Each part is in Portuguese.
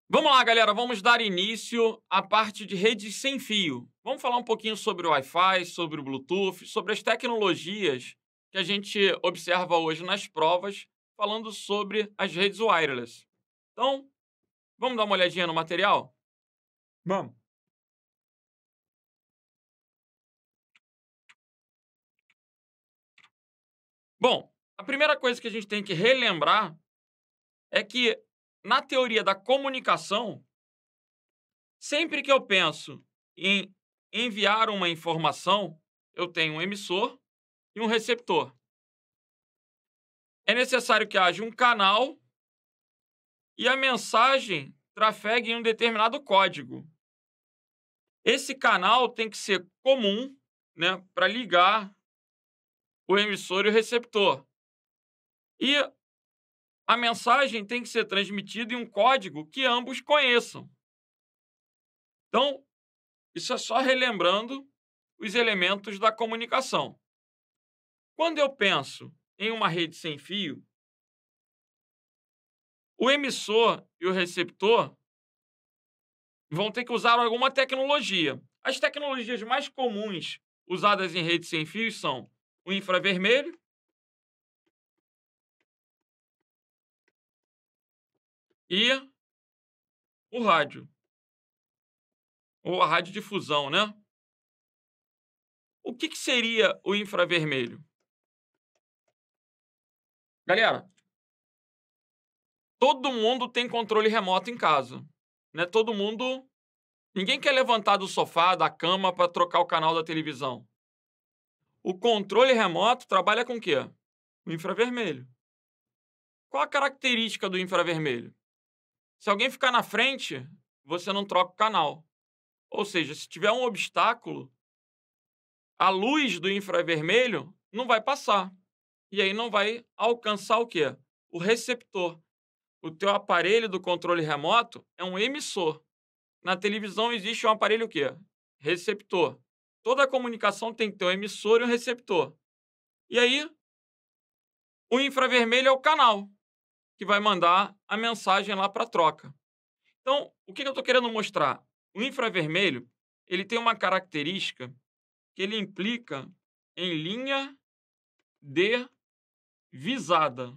Vamos lá, galera, vamos dar início à parte de redes sem fio. Vamos falar um pouquinho sobre o Wi-Fi, sobre o Bluetooth, sobre as tecnologias que a gente observa hoje nas provas, falando sobre as redes wireless. Então, vamos dar uma olhadinha no material? Vamos. Bom, a primeira coisa que a gente tem que relembrar é que, na teoria da comunicação, sempre que eu penso em enviar uma informação, eu tenho um emissor e um receptor. É necessário que haja um canal e a mensagem trafegue em um determinado código. Esse canal tem que ser comum, né, para ligar o emissor e o receptor. E a mensagem tem que ser transmitida em um código que ambos conheçam. Então, isso é só relembrando os elementos da comunicação. Quando eu penso em uma rede sem fio, o emissor e o receptor vão ter que usar alguma tecnologia. As tecnologias mais comuns usadas em redes sem fios são o infravermelho e o rádio, ou a radiodifusão, né? O que seria o infravermelho? Galera, todo mundo tem controle remoto em casa, né? Ninguém quer levantar do sofá, da cama para trocar o canal da televisão. O controle remoto trabalha com o quê? O infravermelho. Qual a característica do infravermelho? Se alguém ficar na frente, você não troca o canal. Ou seja, se tiver um obstáculo, a luz do infravermelho não vai passar. E aí não vai alcançar o quê? O receptor. O teu aparelho do controle remoto é um emissor. Na televisão existe um aparelho o quê? Receptor. Toda a comunicação tem que ter um emissor e um receptor. E aí, o infravermelho é o canal que vai mandar a mensagem lá para troca. Então, o que eu estou querendo mostrar? O infravermelho, ele tem uma característica que ele implica em linha de visada.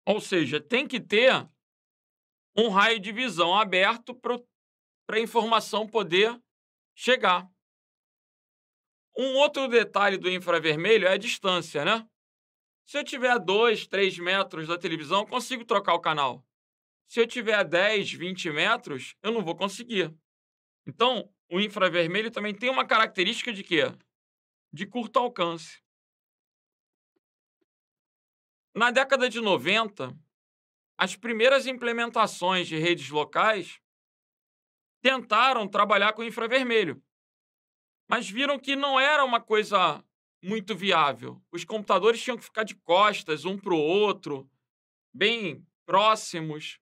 Ou seja, tem que ter um raio de visão aberto para a informação poder chegar. Um outro detalhe do infravermelho é a distância, né? Se eu tiver a 2, 3 metros da televisão, eu consigo trocar o canal. Se eu tiver a 10, 20 metros, eu não vou conseguir. Então, o infravermelho também tem uma característica de quê? De curto alcance. Na década de 90, as primeiras implementações de redes locais tentaram trabalhar com infravermelho, mas viram que não era uma coisa muito viável. Os computadores tinham que ficar de costas um para o outro, bem próximos.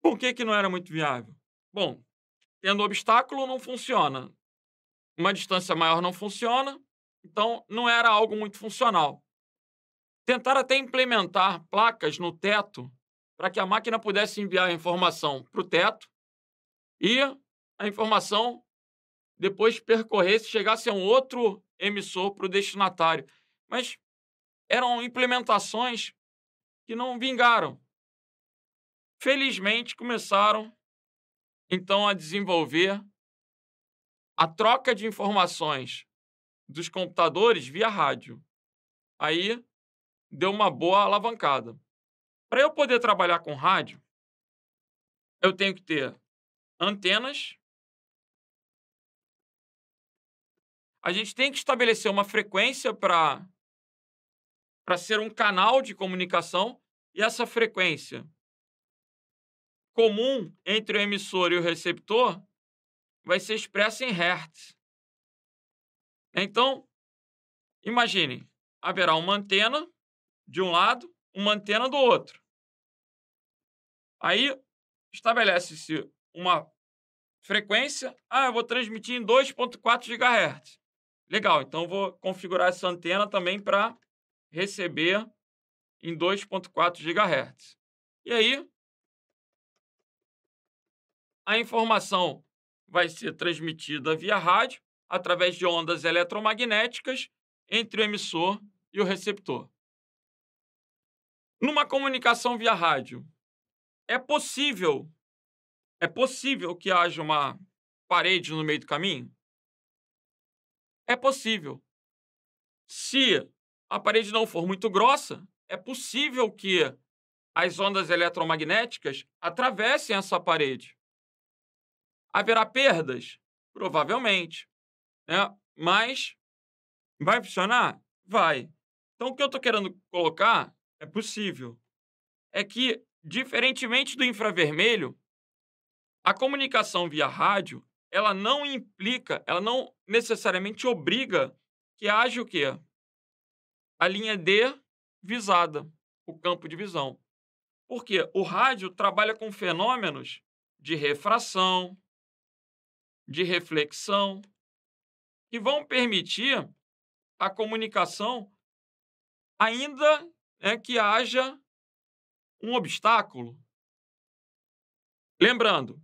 Por que não era muito viável? Bom, tendo obstáculo não funciona. Uma distância maior não funciona, então não era algo muito funcional. Tentaram até implementar placas no teto para que a máquina pudesse enviar a informação para o teto e a informação depois percorresse, chegasse a um outro emissor para o destinatário. Mas eram implementações que não vingaram. Felizmente, começaram, então, a desenvolver a troca de informações dos computadores via rádio. Aí, deu uma boa alavancada. Para eu poder trabalhar com rádio, eu tenho que ter antenas. A gente tem que estabelecer uma frequência para ser um canal de comunicação, e essa frequência comum entre o emissor e o receptor vai ser expressa em hertz. Então, imagine, haverá uma antena de um lado, uma antena do outro. Aí estabelece-se uma frequência. Eu vou transmitir em 2.4 GHz. Legal, então vou configurar essa antena também para receber em 2.4 GHz. E aí, a informação vai ser transmitida via rádio, através de ondas eletromagnéticas, entre o emissor e o receptor. Numa comunicação via rádio, é possível é possível que haja uma parede no meio do caminho? É possível. Se a parede não for muito grossa, é possível que as ondas eletromagnéticas atravessem essa parede. Haverá perdas? Provavelmente, né? Mas vai funcionar? Vai. Então, o que eu estou querendo colocar é possível. É que, diferentemente do infravermelho, a comunicação via rádio, ela não necessariamente obriga que haja o quê? A linha D visada, o campo de visão. Porque o rádio trabalha com fenômenos de refração, de reflexão, que vão permitir a comunicação, ainda, que haja um obstáculo. Lembrando,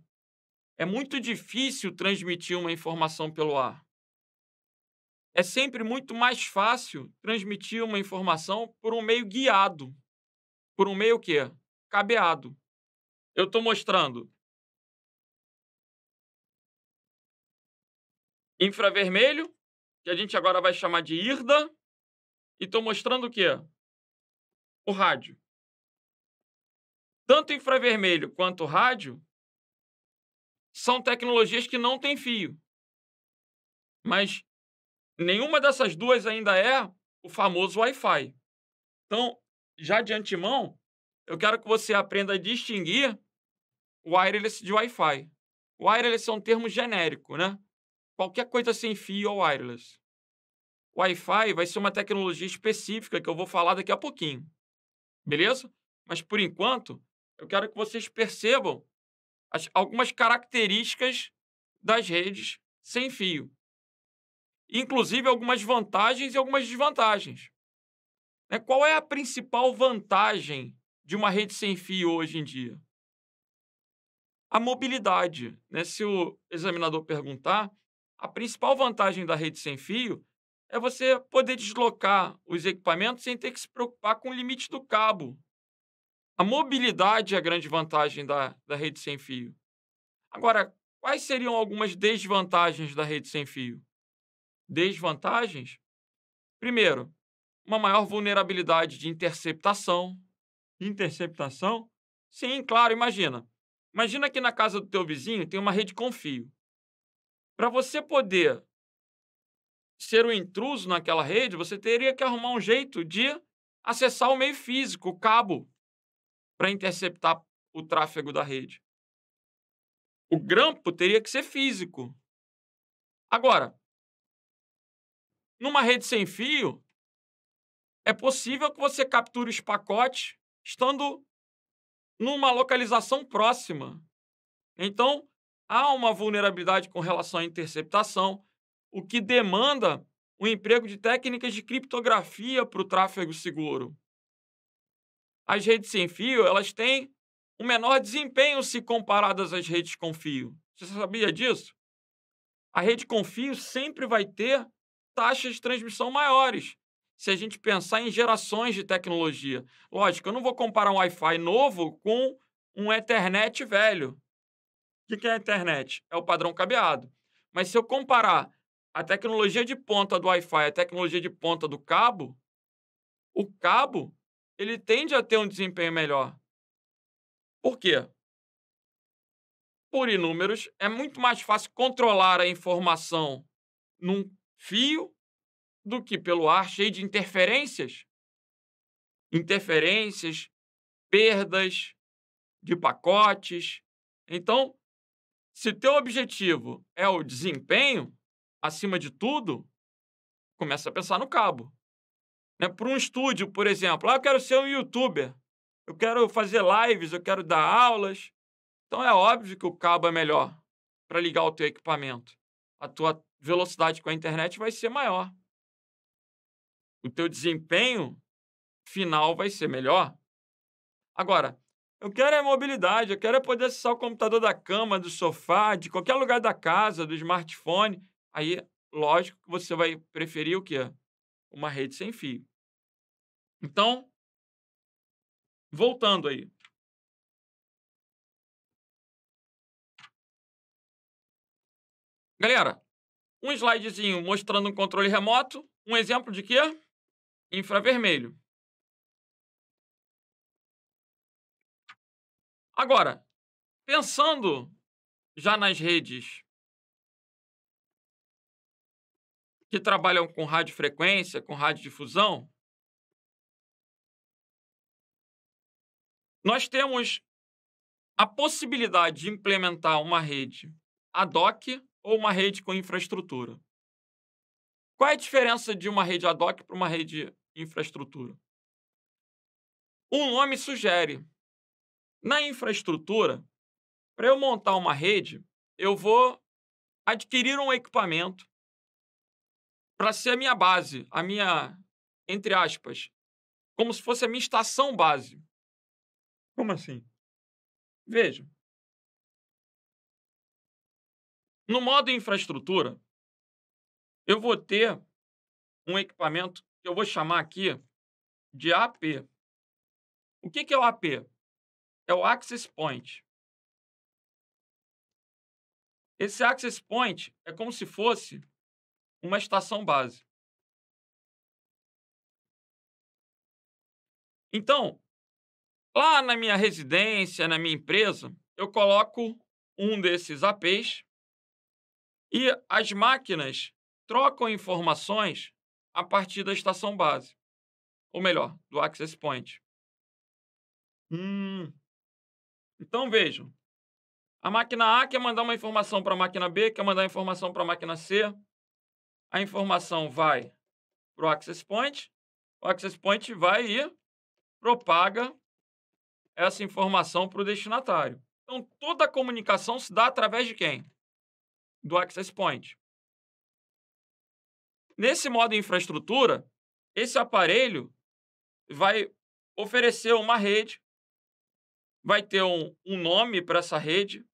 é muito difícil transmitir uma informação pelo ar. É sempre muito mais fácil transmitir uma informação por um meio guiado, por um meio o quê? Cabeado. Eu estou mostrando infravermelho, que a gente agora vai chamar de IRDA, e estou mostrando o quê? O rádio. Tanto infravermelho quanto rádio são tecnologias que não têm fio, mas nenhuma dessas duas ainda é o famoso Wi-Fi. Então, já de antemão, eu quero que você aprenda a distinguir wireless de Wi-Fi. Wireless é um termo genérico, né? Qualquer coisa sem fio é wireless. Wi-Fi vai ser uma tecnologia específica que eu vou falar daqui a pouquinho, beleza? Mas por enquanto, eu quero que vocês percebam algumas características das redes sem fio, inclusive algumas vantagens e algumas desvantagens. Né? Qual é a principal vantagem de uma rede sem fio hoje em dia? A mobilidade. Né? Se o examinador perguntar, a principal vantagem da rede sem fio é você poder deslocar os equipamentos sem ter que se preocupar com o limite do cabo. A mobilidade é a grande vantagem da rede sem fio. Agora, quais seriam algumas desvantagens da rede sem fio? Desvantagens? Primeiro, uma maior vulnerabilidade de interceptação. Interceptação? Sim, claro, imagina. Imagina que na casa do teu vizinho tem uma rede com fio. Para você poder ser um intruso naquela rede, você teria que arrumar um jeito de acessar o meio físico, o cabo, para interceptar o tráfego da rede. O grampo teria que ser físico. Agora, numa rede sem fio, é possível que você capture os pacotes estando numa localização próxima. Então, há uma vulnerabilidade com relação à interceptação, o que demanda o emprego de técnicas de criptografia para o tráfego seguro. As redes sem fio, elas têm um menor desempenho se comparadas às redes com fio. Você sabia disso? A rede com fio sempre vai ter taxas de transmissão maiores, se a gente pensar em gerações de tecnologia. Lógico, eu não vou comparar um Wi-Fi novo com um Ethernet velho. O que é a Ethernet? É o padrão cabeado. Mas se eu comparar a tecnologia de ponta do Wi-Fi à tecnologia de ponta do cabo, o cabo ele tende a ter um desempenho melhor. Por quê? Por inúmeros, é muito mais fácil controlar a informação num fio do que pelo ar, cheio de interferências. Interferências, perdas de pacotes. Então, se teu objetivo é o desempenho, acima de tudo, começa a pensar no cabo. Né? Para um estúdio, por exemplo, eu quero ser um youtuber, eu quero fazer lives, eu quero dar aulas. Então é óbvio que o cabo é melhor para ligar o teu equipamento. A tua velocidade com a internet vai ser maior. O teu desempenho final vai ser melhor. Agora, Eu quero é mobilidade, eu quero é poder acessar o computador da cama, do sofá, de qualquer lugar da casa, do smartphone. Aí, lógico que você vai preferir o quê? Uma rede sem fio. Então, voltando aí. Galera, um slidezinho mostrando um controle remoto, um exemplo de quê? Infravermelho. Agora, pensando já nas redes que trabalham com radiofrequência, com radiodifusão, nós temos a possibilidade de implementar uma rede ad hoc ou uma rede com infraestrutura. Qual é a diferença de uma rede ad hoc para uma rede infraestrutura? O nome sugere. Na infraestrutura, para eu montar uma rede, eu vou adquirir um equipamento para ser a minha base, a minha, entre aspas, como se fosse a minha estação base. Como assim? Veja, no modo infraestrutura, eu vou ter um equipamento que eu vou chamar aqui de AP. O que é o AP? É o Access Point. Esse Access Point é como se fosse uma estação base. Então, lá na minha residência, na minha empresa, eu coloco um desses APs e as máquinas trocam informações a partir da estação base. Ou melhor, do Access Point. Então vejam, a máquina A quer mandar uma informação para a máquina B, quer mandar informação para a máquina C. A informação vai para o Access Point vai e propaga essa informação para o destinatário. Então, toda a comunicação se dá através de quem? Do Access Point. Nesse modo infraestrutura, esse aparelho vai oferecer uma rede, vai ter um nome para essa rede.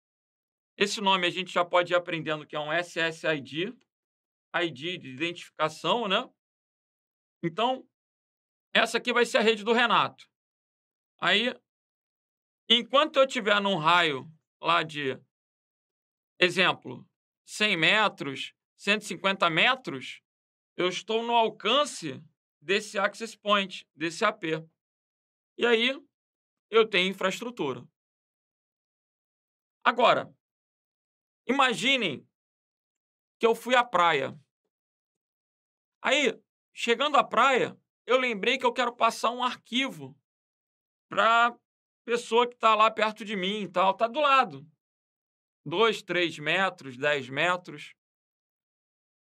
Esse nome a gente já pode ir aprendendo que é um SSID, ID de identificação, né? Então, essa aqui vai ser a rede do Renato. Aí, enquanto eu estiver num raio lá de, exemplo, 100 metros, 150 metros, eu estou no alcance desse Access Point, desse AP. E aí, eu tenho infraestrutura. Agora, imaginem que eu fui à praia. Aí, chegando à praia, eu lembrei que eu quero passar um arquivo para pessoa que está lá perto de mim e tal, está do lado. 2, 3 metros, 10 metros.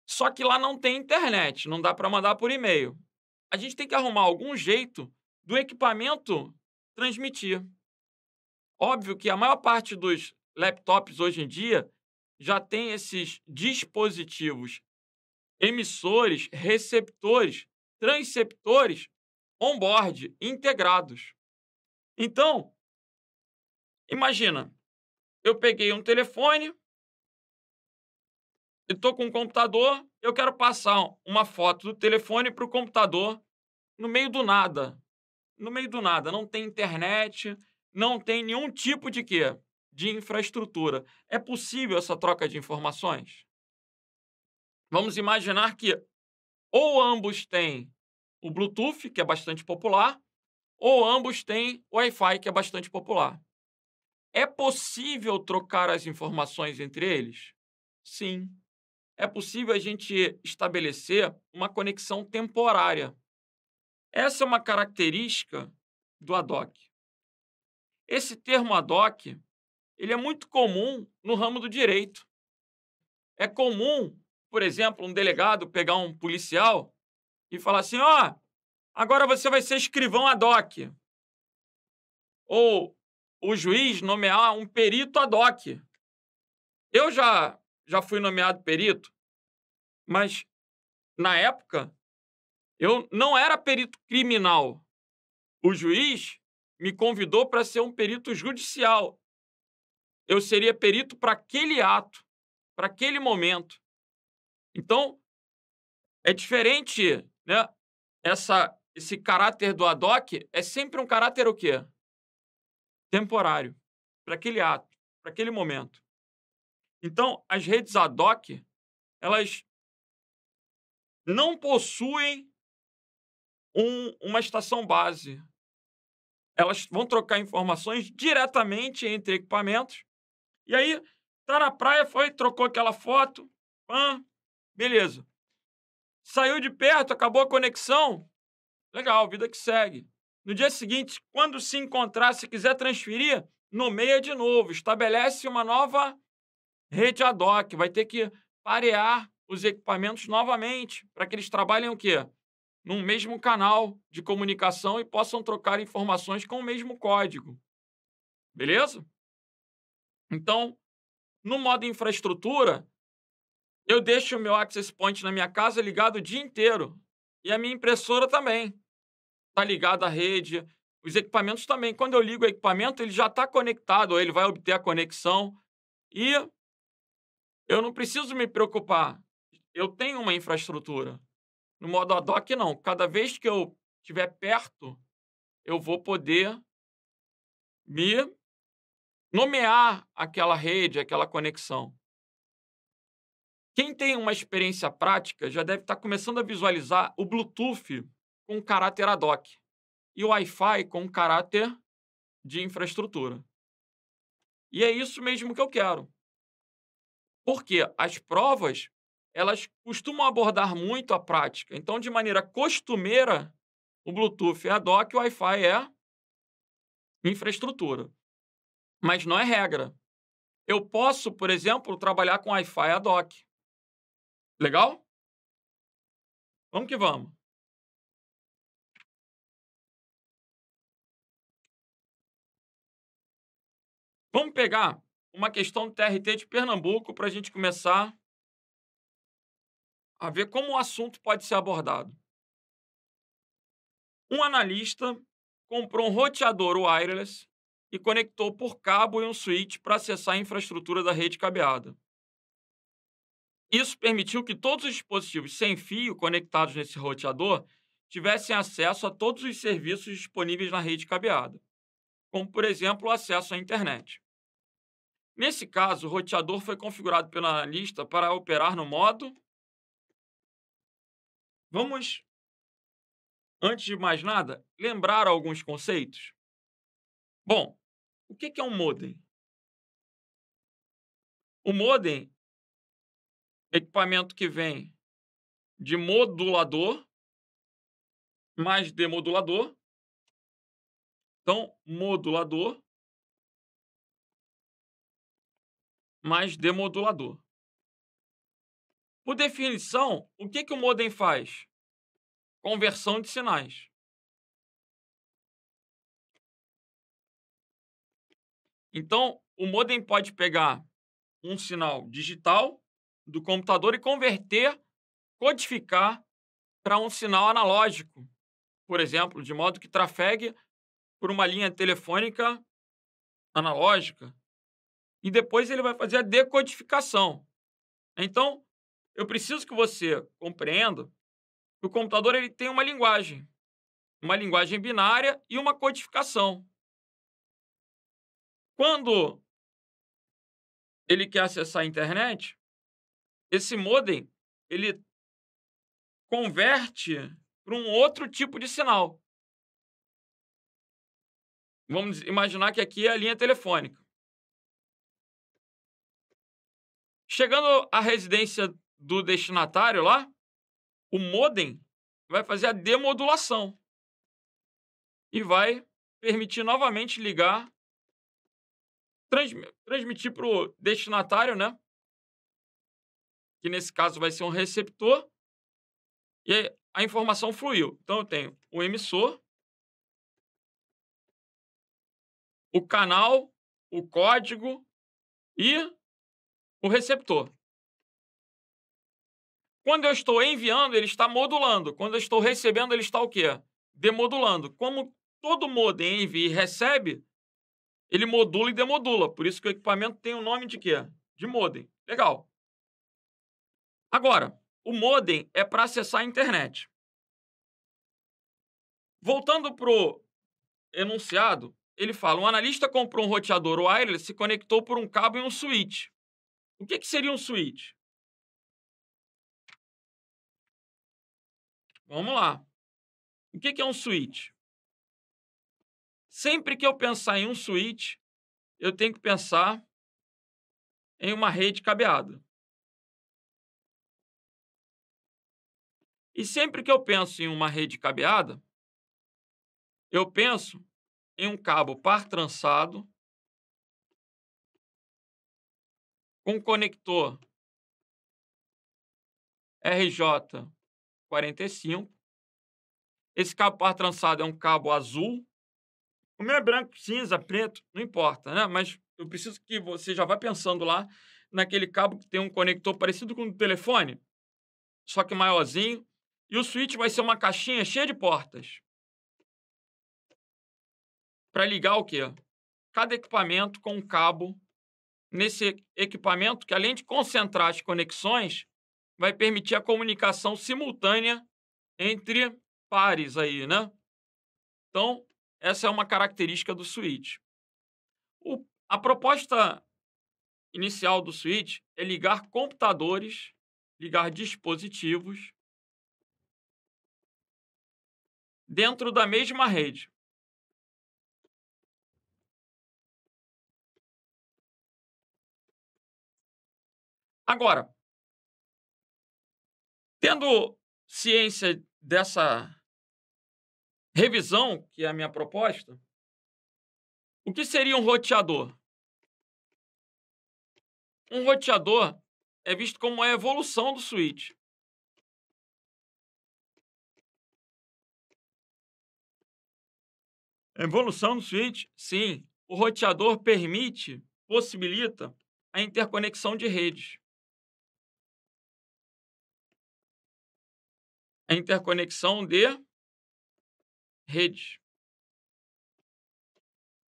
Só que lá não tem internet, não dá para mandar por e-mail. A gente tem que arrumar algum jeito do equipamento transmitir. Óbvio que a maior parte dos laptops hoje em dia já tem esses dispositivos emissores, receptores, transceptores on-board, integrados. Então, imagina, eu peguei um telefone, eu estou com um computador, eu quero passar uma foto do telefone para o computador no meio do nada. No meio do nada, não tem internet, não tem nenhum tipo de quê? De infraestrutura. É possível essa troca de informações? Vamos imaginar que ou ambos têm o Bluetooth, que é bastante popular, ou ambos têm o Wi-Fi, que é bastante popular. É possível trocar as informações entre eles? Sim. É possível a gente estabelecer uma conexão temporária. Essa é uma característica do ad hoc. Esse termo ad hoc, ele é muito comum no ramo do direito. É comum, por exemplo, um delegado pegar um policial e falar assim: ó, agora você vai ser escrivão ad hoc. Ou o juiz nomear um perito ad hoc. Eu já fui nomeado perito, mas na época eu não era perito criminal. O juiz me convidou para ser um perito judicial. Eu seria perito para aquele ato, para aquele momento. Então, é diferente, né? Esse caráter do ad hoc é sempre um caráter o quê? Temporário, para aquele ato, para aquele momento. Então, as redes ad hoc, elas não possuem uma estação base. Elas vão trocar informações diretamente entre equipamentos. E aí, tá na praia, foi, trocou aquela foto, pã, beleza. Saiu de perto, acabou a conexão, legal, vida que segue. No dia seguinte, quando se encontrar, se quiser transferir, nomeia de novo, estabelece uma nova rede ad hoc, vai ter que parear os equipamentos novamente, para que eles trabalhem o quê? Num mesmo canal de comunicação e possam trocar informações com o mesmo código. Beleza? Então, no modo infraestrutura, eu deixo o meu access point na minha casa ligado o dia inteiro. E a minha impressora também. Está ligada à rede. Os equipamentos também. Quando eu ligo o equipamento, ele já está conectado, ou ele vai obter a conexão. E eu não preciso me preocupar. Eu tenho uma infraestrutura. No modo ad hoc, não. Cada vez que eu estiver perto, eu vou poder me nomear aquela rede, aquela conexão. Quem tem uma experiência prática já deve estar começando a visualizar o Bluetooth com caráter ad hoc e o Wi-Fi com caráter de infraestrutura. E é isso mesmo que eu quero. Porque as provas, elas costumam abordar muito a prática. Então, de maneira costumeira, o Bluetooth é ad hoc e o Wi-Fi é infraestrutura. Mas não é regra. Eu posso, por exemplo, trabalhar com Wi-Fi ad hoc. Legal? Vamos que vamos. Vamos pegar uma questão do TRT de Pernambuco para a gente começar a ver como o assunto pode ser abordado. Um analista comprou um roteador wireless e conectou por cabo e um switch para acessar a infraestrutura da rede cabeada. Isso permitiu que todos os dispositivos sem fio conectados nesse roteador tivessem acesso a todos os serviços disponíveis na rede cabeada, como, por exemplo, o acesso à internet. Nesse caso, o roteador foi configurado pelo analista para operar no modo. Vamos, antes de mais nada, lembrar alguns conceitos? Bom, o que é um modem? O modem é equipamento que vem de modulador mais demodulador. Então, modulador mais demodulador. Por definição, o que o modem faz? Conversão de sinais. Então, o modem pode pegar um sinal digital do computador e converter, codificar para um sinal analógico, por exemplo, de modo que trafegue por uma linha telefônica analógica. E depois ele vai fazer a decodificação. Então, eu preciso que você compreenda que o computador ele tem uma linguagem binária e uma codificação. Quando ele quer acessar a internet, esse modem ele converte para um outro tipo de sinal. Vamos imaginar que aqui é a linha telefônica. Chegando à residência do destinatário lá, o modem vai fazer a demodulação e vai permitir novamente ligar, transmitir para o destinatário, né? Que nesse caso vai ser um receptor, e aí a informação fluiu. Então eu tenho o emissor, o canal, o código e o receptor. Quando eu estou enviando, ele está modulando. Quando eu estou recebendo, ele está o quê? Demodulando. Como todo modem envia e recebe, ele modula e demodula. Por isso que o equipamento tem o nome de quê? De modem. Legal. Agora, o modem é para acessar a internet. Voltando para o enunciado, ele fala: um analista comprou um roteador wireless e se conectou por um cabo em um switch. O que seria um switch? Vamos lá. O que é um switch? Sempre que eu pensar em um switch, eu tenho que pensar em uma rede cabeada. E sempre que eu penso em uma rede cabeada, eu penso em um cabo par trançado com conector RJ45. Esse cabo par trançado é um cabo azul. O meu é branco, cinza, preto, não importa, né? Mas eu preciso que você já vá pensando lá naquele cabo que tem um conector parecido com o do telefone, só que maiorzinho. E o switch vai ser uma caixinha cheia de portas para ligar o quê? Cada equipamento com um cabo nesse equipamento que, além de concentrar as conexões, vai permitir a comunicação simultânea entre pares aí, né? Então, essa é uma característica do switch. A proposta inicial do switch é ligar computadores, ligar dispositivos dentro da mesma rede. Agora, tendo ciência dessa revisão, que é a minha proposta, o que seria um roteador? Um roteador é visto como a evolução do switch. Evolução do switch? Sim. O roteador possibilita a interconexão de redes. A interconexão de redes.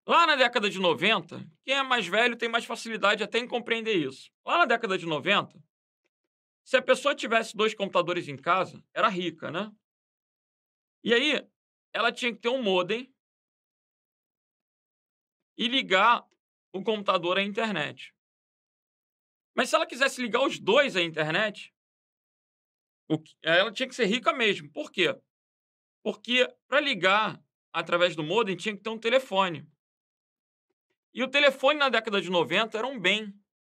Lá na década de 90, quem é mais velho tem mais facilidade até em compreender isso. Lá na década de 90, se a pessoa tivesse 2 computadores em casa, era rica, né? E aí, ela tinha que ter um modem e ligar o computador à internet. Mas se ela quisesse ligar os 2 à internet, ela tinha que ser rica mesmo. Por quê? Porque para ligar através do modem tinha que ter um telefone. E o telefone na década de 90 era um bem.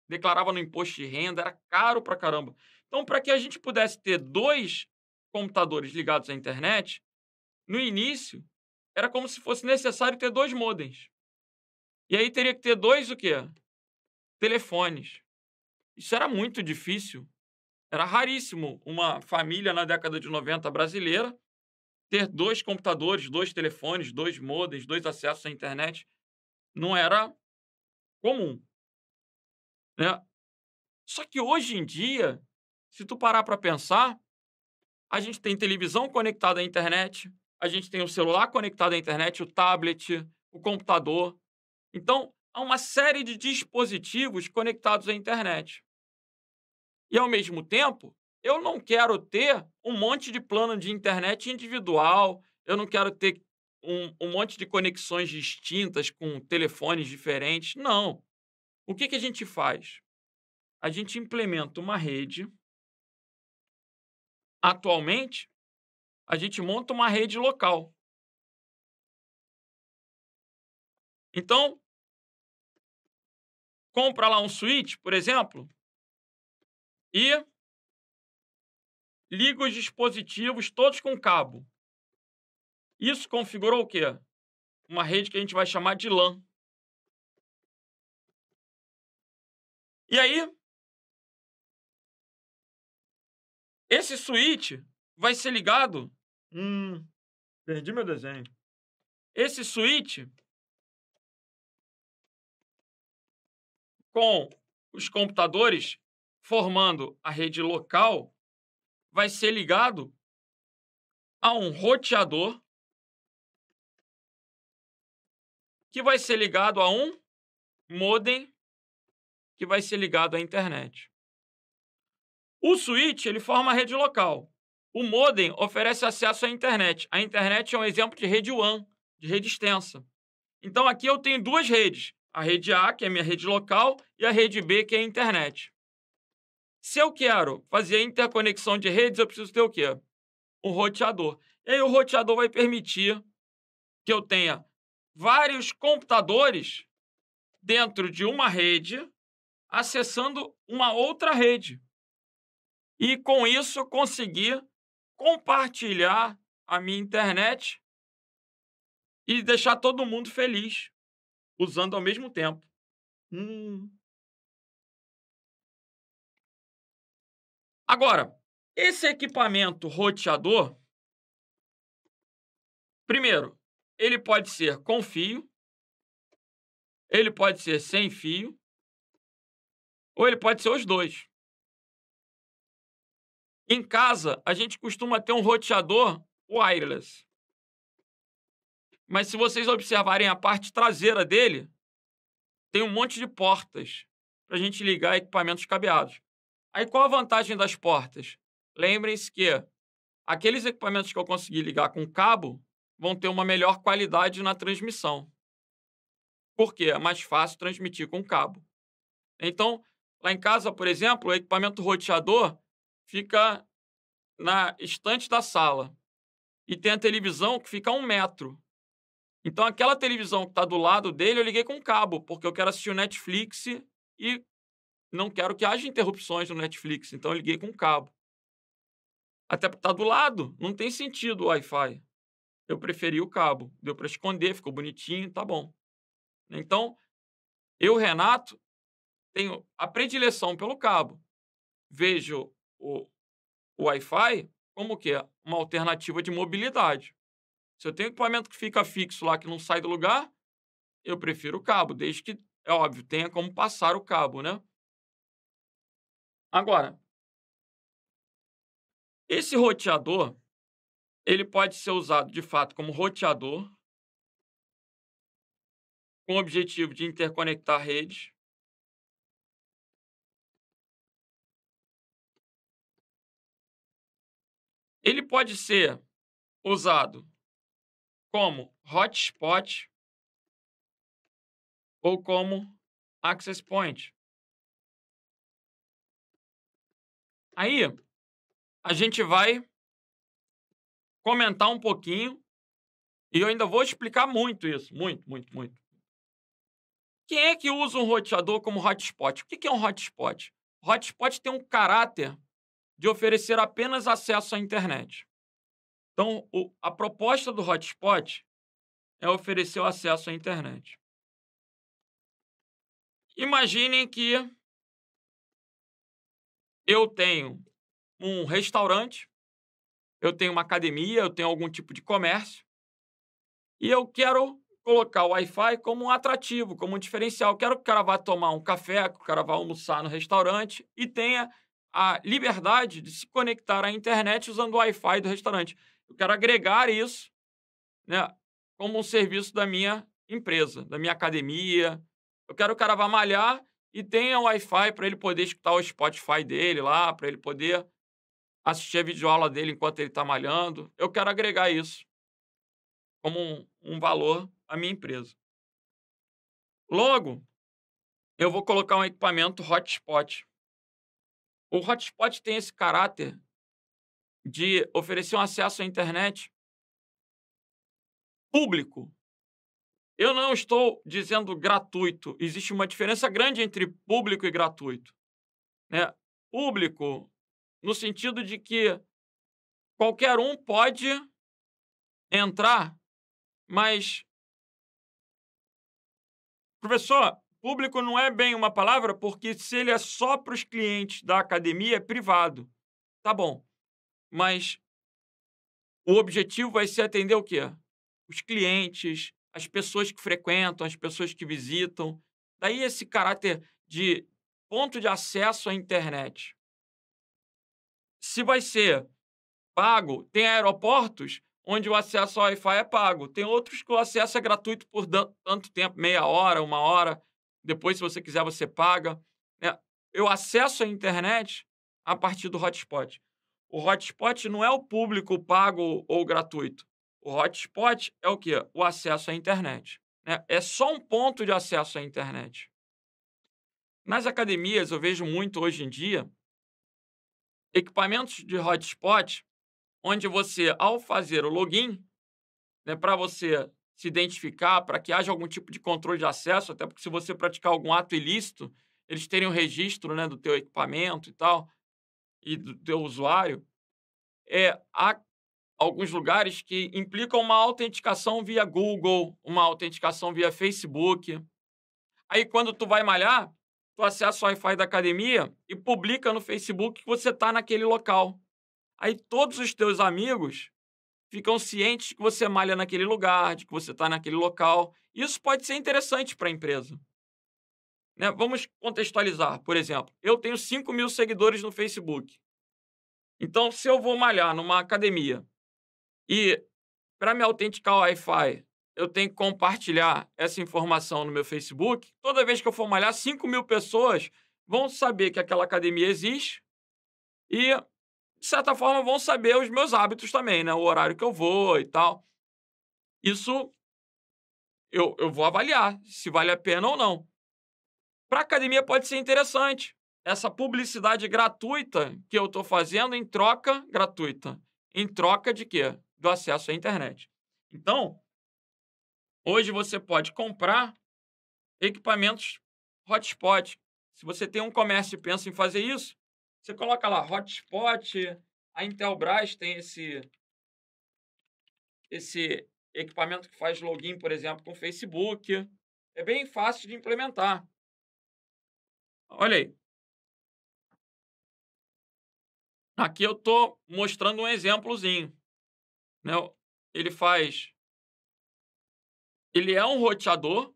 Declarava no imposto de renda, era caro pra caramba. Então, para que a gente pudesse ter 2 computadores ligados à internet, no início, era como se fosse necessário ter 2 modems. E aí teria que ter 2 o quê? Telefones. Isso era muito difícil. Era raríssimo uma família na década de 90 brasileira ter 2 computadores, 2 telefones, 2 modems, 2 acessos à internet. Não era comum, né? Só que hoje em dia, se tu parar para pensar, a gente tem televisão conectada à internet, a gente tem o celular conectado à internet, o tablet, o computador. Então, há uma série de dispositivos conectados à internet. E, ao mesmo tempo, eu não quero ter um monte de plano de internet individual, eu não quero ter um monte de conexões distintas com telefones diferentes. Não. O que a gente faz? A gente implementa uma rede. Atualmente, a gente monta uma rede local. Então, compra lá um switch, por exemplo, e liga os dispositivos todos com cabo. Isso configurou o quê? Uma rede que a gente vai chamar de LAN. E aí, esse switch vai ser ligado. Perdi meu desenho. Esse switch com os computadores formando a rede local vai ser ligado a um roteador que vai ser ligado a um modem que vai ser ligado à internet. O switch, ele forma a rede local. O modem oferece acesso à internet. A internet é um exemplo de rede WAN, de rede extensa. Então, aqui eu tenho duas redes. A rede A, que é a minha rede local, e a rede B, que é a internet. Se eu quero fazer a interconexão de redes, eu preciso ter o quê? Um roteador. E aí o roteador vai permitir que eu tenha vários computadores dentro de uma rede acessando uma outra rede. E com isso conseguir compartilhar a minha internet e deixar todo mundo feliz usando ao mesmo tempo. Agora, esse equipamento roteador, primeiro, ele pode ser com fio, ele pode ser sem fio, ou ele pode ser os dois. Em casa, a gente costuma ter um roteador wireless. Mas se vocês observarem a parte traseira dele, tem um monte de portas para a gente ligar equipamentos cabeados. Aí qual a vantagem das portas? Lembrem-se que aqueles equipamentos que eu consegui ligar com cabo vão ter uma melhor qualidade na transmissão. Por quê? É mais fácil transmitir com cabo. Então, lá em casa, por exemplo, o equipamento roteador fica na estante da sala e tem a televisão que fica a 1 metro. Então, aquela televisão que está do lado dele, eu liguei com cabo, porque eu quero assistir o Netflix e não quero que haja interrupções no Netflix. Então, eu liguei com cabo. Até porque está do lado, não tem sentido o Wi-Fi. Eu preferi o cabo. Deu para esconder, ficou bonitinho, tá bom. Então, eu, Renato, tenho a predileção pelo cabo. Vejo o Wi-Fi como o quê? Uma alternativa de mobilidade. Se eu tenho equipamento que fica fixo lá, que não sai do lugar, eu prefiro o cabo, desde que, é óbvio, tenha como passar o cabo, né? Agora, esse roteador, ele pode ser usado, de fato, como roteador, com o objetivo de interconectar redes. Ele pode ser usado como hotspot ou como access point. Aí, a gente vai comentar um pouquinho e eu ainda vou explicar muito isso, muito, muito, muito. Quem é que usa um roteador como hotspot? O que é um hotspot? Hotspot tem um caráter de oferecer apenas acesso à internet. Então, a proposta do hotspot é oferecer o acesso à internet. Imaginem que eu tenho um restaurante, eu tenho uma academia, eu tenho algum tipo de comércio, e eu quero colocar o Wi-Fi como um atrativo, como um diferencial. Eu quero que o cara vá tomar um café, que o cara vá almoçar no restaurante e tenha a liberdade de se conectar à internet usando o Wi-Fi do restaurante. Eu quero agregar isso, né, como um serviço da minha empresa, da minha academia. Eu quero que o cara vá malhar e tenha Wi-Fi para ele poder escutar o Spotify dele lá, para ele poder assistir a videoaula dele enquanto ele está malhando. Eu quero agregar isso como um valor à minha empresa. Logo, eu vou colocar um equipamento hotspot. O hotspot tem esse caráter de oferecer um acesso à internet público. Eu não estou dizendo gratuito. Existe uma diferença grande entre público e gratuito, né? Público, no sentido de que qualquer um pode entrar, mas, professor, público não é bem uma palavra, porque se ele é só para os clientes da academia, é privado. Tá bom, mas o objetivo vai ser atender o quê? Os clientes, as pessoas que frequentam, as pessoas que visitam. Daí esse caráter de ponto de acesso à internet. Se vai ser pago, tem aeroportos onde o acesso ao Wi-Fi é pago. Tem outros que o acesso é gratuito por tanto tempo, meia hora, 1 hora. Depois, se você quiser, você paga, né? Eu acesso a internet a partir do hotspot. O hotspot não é o público pago ou gratuito. O hotspot é o quê? O acesso à internet, né? É só um ponto de acesso à internet. Nas academias, eu vejo muito hoje em dia equipamentos de hotspot, onde você, ao fazer o login, né, para você se identificar, para que haja algum tipo de controle de acesso, até porque se você praticar algum ato ilícito, eles terem um registro, né, do teu equipamento e tal, e do teu usuário, há alguns lugares que implicam uma autenticação via Google, uma autenticação via Facebook. Aí, quando tu vai malhar, tu acessa o Wi-Fi da academia e publica no Facebook que você está naquele local. Aí todos os teus amigos ficam cientes de que você malha naquele lugar, de que você está naquele local. Isso pode ser interessante para a empresa, né? Vamos contextualizar. Por exemplo, eu tenho 5.000 seguidores no Facebook. Então, se eu vou malhar numa academia e, para me autenticar o Wi-Fi, eu tenho que compartilhar essa informação no meu Facebook, toda vez que eu for malhar, 5.000 pessoas vão saber que aquela academia existe e, de certa forma, vão saber os meus hábitos também, né? O horário que eu vou e tal. Isso eu vou avaliar se vale a pena ou não. Para a academia pode ser interessante. Essa publicidade gratuita que eu estou fazendo em troca gratuita. Em troca de quê? Do acesso à internet. Então, hoje você pode comprar equipamentos hotspot. Se você tem um comércio e pensa em fazer isso, você coloca lá hotspot. A Intelbras tem esse equipamento que faz login, por exemplo, com o Facebook. É bem fácil de implementar. Olha aí. Aqui eu estou mostrando um exemplozinho, né? Ele faz... Ele é um roteador,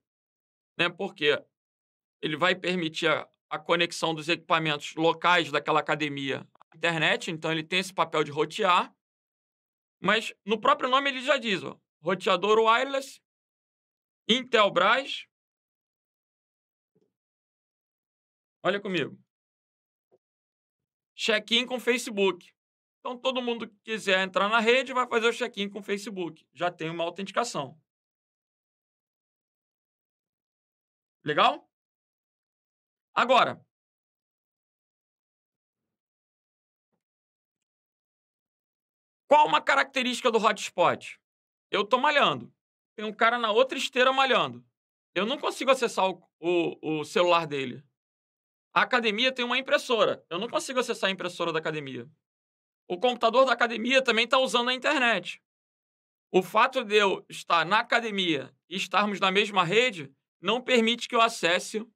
né? Porque ele vai permitir a conexão dos equipamentos locais daquela academia à internet. Então, ele tem esse papel de rotear. Mas no próprio nome ele já diz, ó, roteador wireless, Intelbras. Olha comigo. Check-in com Facebook. Então, todo mundo que quiser entrar na rede vai fazer o check-in com o Facebook. Já tem uma autenticação. Legal? Agora, qual uma característica do hotspot? Eu tô malhando. Tem um cara na outra esteira malhando. Eu não consigo acessar o celular dele. A academia tem uma impressora. Eu não consigo acessar a impressora da academia. O computador da academia também está usando a internet. O fato de eu estar na academia e estarmos na mesma rede não permite que eu acesse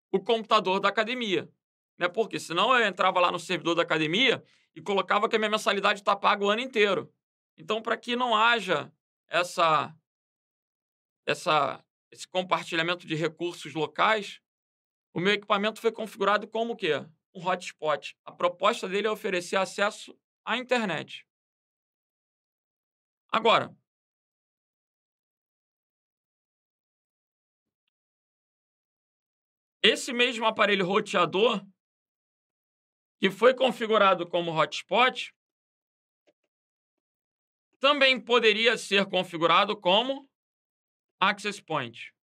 o computador da academia, né? Porque senão eu entrava lá no servidor da academia e colocava que a minha mensalidade está paga o ano inteiro. Então, para que não haja essa, esse compartilhamento de recursos locais, o meu equipamento foi configurado como o quê? Um hotspot. A proposta dele é oferecer acesso à internet. Agora, esse mesmo aparelho roteador, que foi configurado como hotspot, também poderia ser configurado como access point.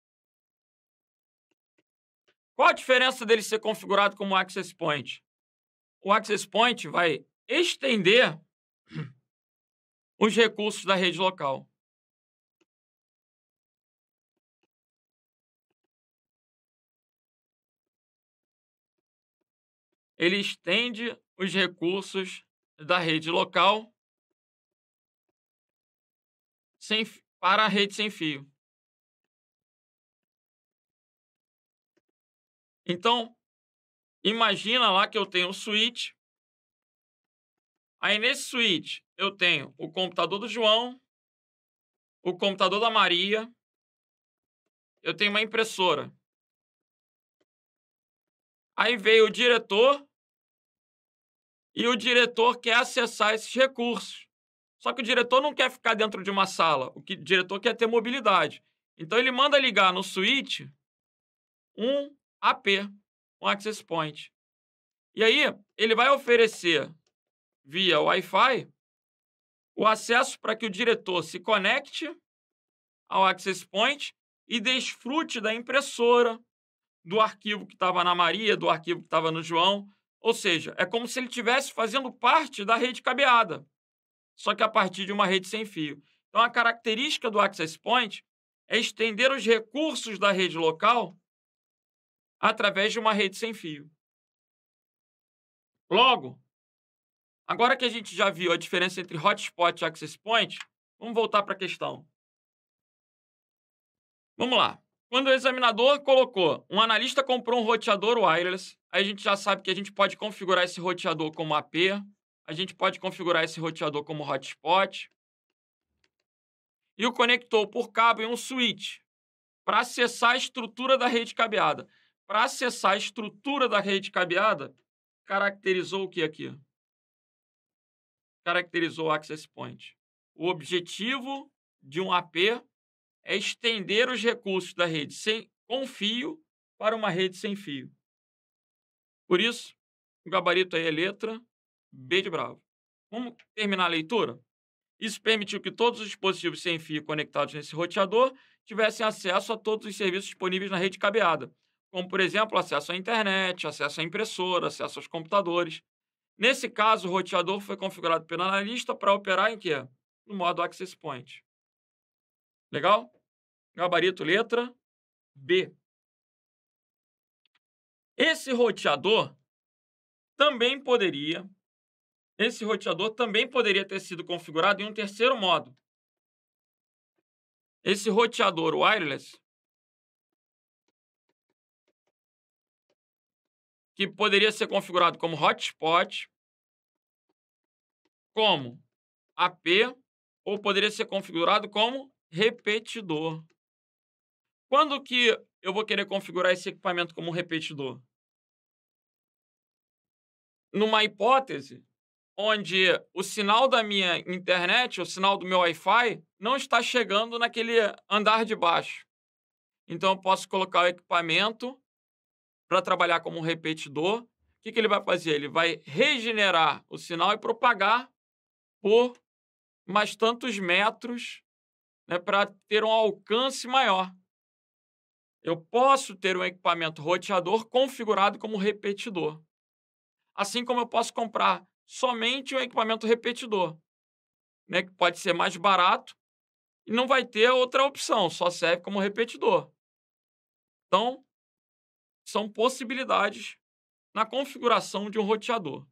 Qual a diferença dele ser configurado como access point? O access point vai estender os recursos da rede local. Ele estende os recursos da rede local para a rede sem fio. Então, imagina lá que eu tenho um switch. Aí, nesse switch, eu tenho o computador do João, o computador da Maria, eu tenho uma impressora. Aí veio o diretor, e o diretor quer acessar esses recursos. Só que o diretor não quer ficar dentro de uma sala, o diretor quer ter mobilidade. Então ele manda ligar no switch um AP, um access point. E aí ele vai oferecer via Wi-Fi o acesso para que o diretor se conecte ao access point e desfrute da impressora, do arquivo que estava na Maria, do arquivo que estava no João. Ou seja, é como se ele estivesse fazendo parte da rede cabeada, só que a partir de uma rede sem fio. Então, a característica do access point é estender os recursos da rede local através de uma rede sem fio. Logo, agora que a gente já viu a diferença entre hotspot e access point, vamos voltar para a questão. Vamos lá. Quando o examinador colocou, um analista comprou um roteador wireless, aí a gente já sabe que a gente pode configurar esse roteador como AP, a gente pode configurar esse roteador como hotspot, e o conectou por cabo em um switch para acessar a estrutura da rede cabeada. Para acessar a estrutura da rede cabeada, caracterizou o que aqui? Caracterizou o access point. O objetivo de um AP é estender os recursos da rede com fio para uma rede sem fio. Por isso, o gabarito aí é letra B de bravo. Vamos terminar a leitura? Isso permitiu que todos os dispositivos sem fio conectados nesse roteador tivessem acesso a todos os serviços disponíveis na rede cabeada, como, por exemplo, acesso à internet, acesso à impressora, acesso aos computadores. Nesse caso, o roteador foi configurado pelo analista para operar em quê? No modo access point. Legal? Gabarito letra B. Esse roteador também poderia ter sido configurado em um terceiro modo. Esse roteador wireless, que poderia ser configurado como hotspot, como AP, ou poderia ser configurado como repetidor. Quando que eu vou querer configurar esse equipamento como repetidor? Numa hipótese onde o sinal da minha internet, o sinal do meu Wi-Fi, não está chegando naquele andar de baixo. Então, eu posso colocar o equipamento para trabalhar como um repetidor. O que ele vai fazer? Ele vai regenerar o sinal e propagar por mais tantos metros, né, para ter um alcance maior. Eu posso ter um equipamento roteador configurado como repetidor. Assim como eu posso comprar somente um equipamento repetidor, né, que pode ser mais barato e não vai ter outra opção, só serve como repetidor. Então, são possibilidades na configuração de um roteador.